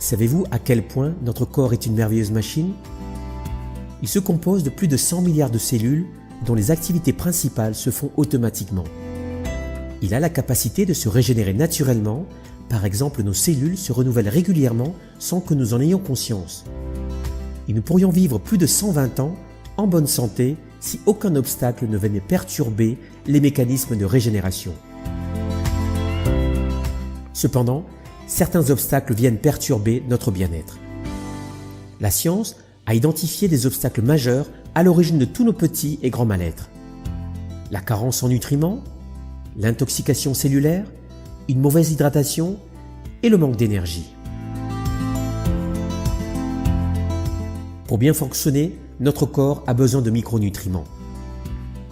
Savez-vous à quel point notre corps est une merveilleuse machine? Il se compose de plus de 100 milliards de cellules dont les activités principales se font automatiquement. Il a la capacité de se régénérer naturellement, par exemple nos cellules se renouvellent régulièrement sans que nous en ayons conscience. Et nous pourrions vivre plus de 120 ans en bonne santé si aucun obstacle ne venait perturber les mécanismes de régénération. Cependant, certains obstacles viennent perturber notre bien-être. La science a identifié des obstacles majeurs à l'origine de tous nos petits et grands mal-être. La carence en nutriments, l'intoxication cellulaire, une mauvaise hydratation et le manque d'énergie. Pour bien fonctionner, notre corps a besoin de micronutriments.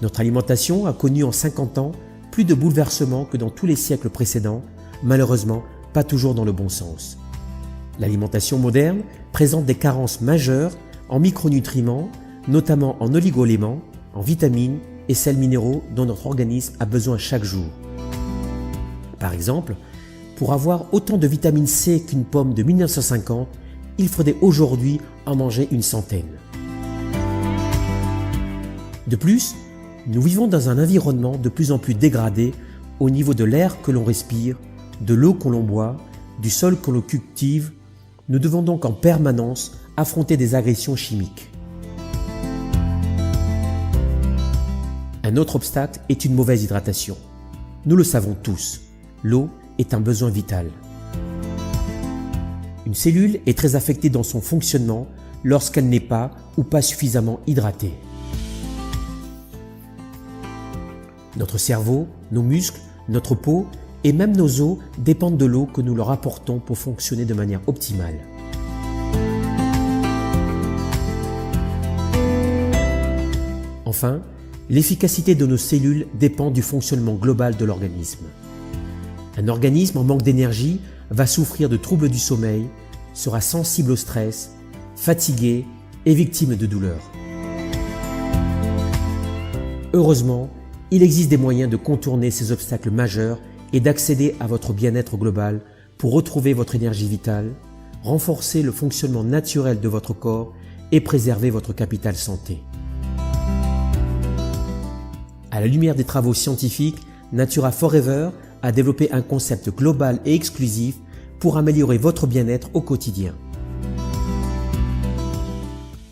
Notre alimentation a connu en 50 ans plus de bouleversements que dans tous les siècles précédents, malheureusement pas toujours dans le bon sens. L'alimentation moderne présente des carences majeures en micronutriments, notamment en oligo-éléments, en vitamines et sels minéraux dont notre organisme a besoin chaque jour. Par exemple, pour avoir autant de vitamine C qu'une pomme de 1950, il faudrait aujourd'hui en manger une centaine. De plus, nous vivons dans un environnement de plus en plus dégradé au niveau de l'air que l'on respire, de l'eau que l'on boit, du sol que l'on cultive. Nous devons donc en permanence affronter des agressions chimiques. Un autre obstacle est une mauvaise hydratation. Nous le savons tous, l'eau est un besoin vital. Une cellule est très affectée dans son fonctionnement lorsqu'elle n'est pas ou pas suffisamment hydratée. Notre cerveau, nos muscles, notre peau et même nos os dépendent de l'eau que nous leur apportons pour fonctionner de manière optimale. Enfin, l'efficacité de nos cellules dépend du fonctionnement global de l'organisme. Un organisme en manque d'énergie va souffrir de troubles du sommeil, sera sensible au stress, fatigué et victime de douleurs. Heureusement, il existe des moyens de contourner ces obstacles majeurs et d'accéder à votre bien-être global pour retrouver votre énergie vitale, renforcer le fonctionnement naturel de votre corps et préserver votre capital santé. À la lumière des travaux scientifiques, Natura Forever a développé un concept global et exclusif pour améliorer votre bien-être au quotidien.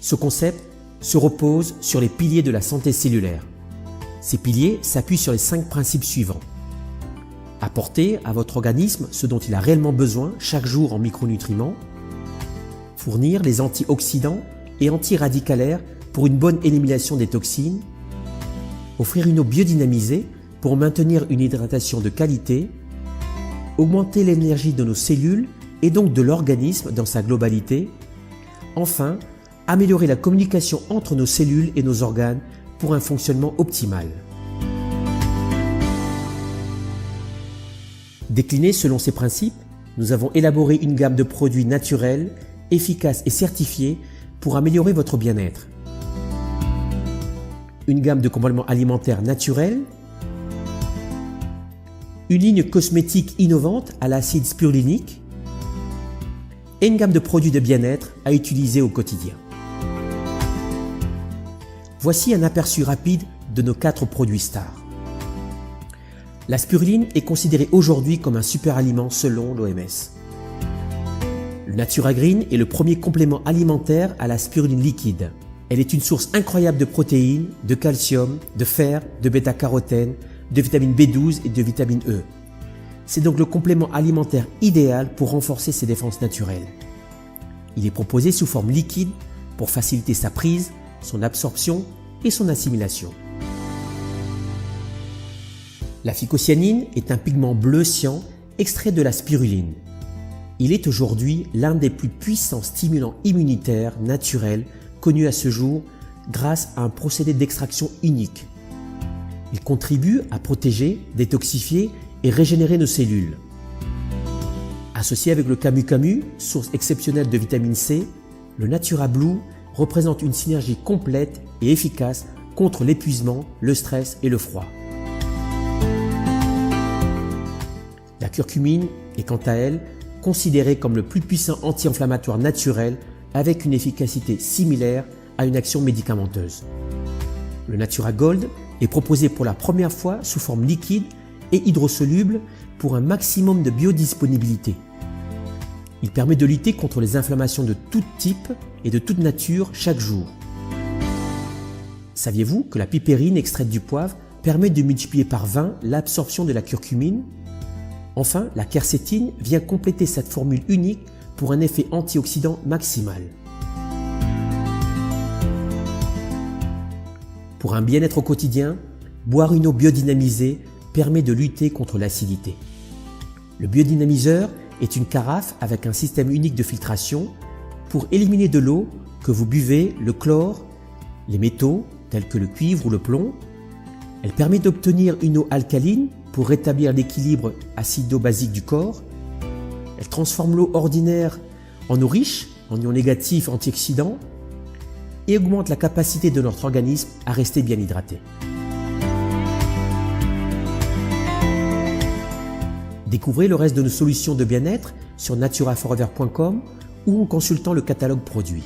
Ce concept se repose sur les piliers de la santé cellulaire. Ces piliers s'appuient sur les 5 principes suivants. Apporter à votre organisme ce dont il a réellement besoin chaque jour en micronutriments. Fournir les antioxydants et antiradicalaires pour une bonne élimination des toxines. Offrir une eau biodynamisée pour maintenir une hydratation de qualité. Augmenter l'énergie de nos cellules et donc de l'organisme dans sa globalité. Enfin, améliorer la communication entre nos cellules et nos organes pour un fonctionnement optimal. Déclinés selon ces principes, nous avons élaboré une gamme de produits naturels, efficaces et certifiés pour améliorer votre bien-être. Une gamme de compléments alimentaires naturels, une ligne cosmétique innovante à l'acide spirulique et une gamme de produits de bien-être à utiliser au quotidien. Voici un aperçu rapide de nos 4 produits stars. La spiruline est considérée aujourd'hui comme un super aliment selon l'OMS. Le Natura Green est le premier complément alimentaire à la spiruline liquide. Elle est une source incroyable de protéines, de calcium, de fer, de bêta-carotène, de vitamine B12 et de vitamine E. C'est donc le complément alimentaire idéal pour renforcer ses défenses naturelles. Il est proposé sous forme liquide pour faciliter sa prise, son absorption et son assimilation. La phycocyanine est un pigment bleu cyan extrait de la spiruline. Il est aujourd'hui l'un des plus puissants stimulants immunitaires naturels connus à ce jour grâce à un procédé d'extraction unique. Il contribue à protéger, détoxifier et régénérer nos cellules. Associé avec le camu-camu, source exceptionnelle de vitamine C, le Natura Blue représente une synergie complète et efficace contre l'épuisement, le stress et le froid. La curcumine est quant à elle considéré comme le plus puissant anti-inflammatoire naturel avec une efficacité similaire à une action médicamenteuse. Le Natura Gold est proposé pour la première fois sous forme liquide et hydrosoluble pour un maximum de biodisponibilité. Il permet de lutter contre les inflammations de tout type et de toute nature chaque jour. Saviez-vous que la pipérine extraite du poivre permet de multiplier par 20 l'absorption de la curcumine? Enfin, la quercétine vient compléter cette formule unique pour un effet antioxydant maximal. Pour un bien-être au quotidien, boire une eau biodynamisée permet de lutter contre l'acidité. Le biodynamiseur est une carafe avec un système unique de filtration pour éliminer de l'eau que vous buvez le chlore, les métaux tels que le cuivre ou le plomb. Elle permet d'obtenir une eau alcaline pour rétablir l'équilibre acido-basique du corps. Elle transforme l'eau ordinaire en eau riche en ions négatifs antioxydants et augmente la capacité de notre organisme à rester bien hydraté. Découvrez le reste de nos solutions de bien-être sur naturaforever.com ou en consultant le catalogue produit.